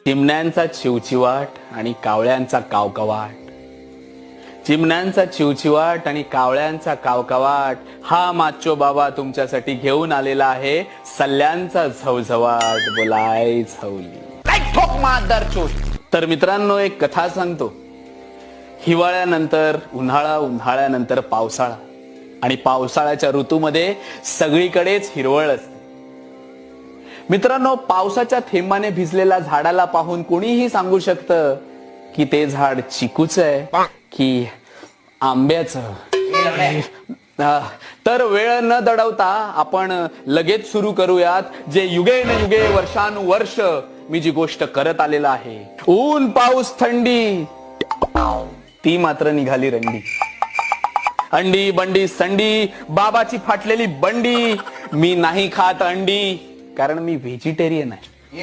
चिमण्यांचा चिवचिवाट आणि कावळ्यांचा कावकवाट. चिमण्यांचा चिवचिवाट आणि कावळ्यांचा कावकवाट हा माचो बाबा तुमच्यासाठी घेऊन आलेला आहे सल्ल्यांचा झवझवाट. बोलाय झवली ठोक मादरचोद. तर मित्रांनो, एक कथा सांगतो. हिवाळ्यानंतर उन्हाळा, उन्हाळ्यानंतर पावसाळा आणि पावसाळ्याच्या ऋतूमध्ये सगळीकडेच हिरवळ असते. मित्रांनो, पावसाच्या थेंबाने भिजलेल्या झाडाला पाहून कोणीही सांगू शकतं की ते झाड चिकूचं आहे की आंब्याचं. तर वेळ न दडवता आपण लगेच सुरू करूयात जे युगे न युगे वर्षानुवर्ष मी जी गोष्ट करत आलेला आहे. ऊन पाऊस थंडी ती मात्र निघाली रंडी. अंडी बंडी संडी बाबाची फाटलेली बंडी. मी नाही खात अंडी कारण मी व्हेजिटेरियन आहे.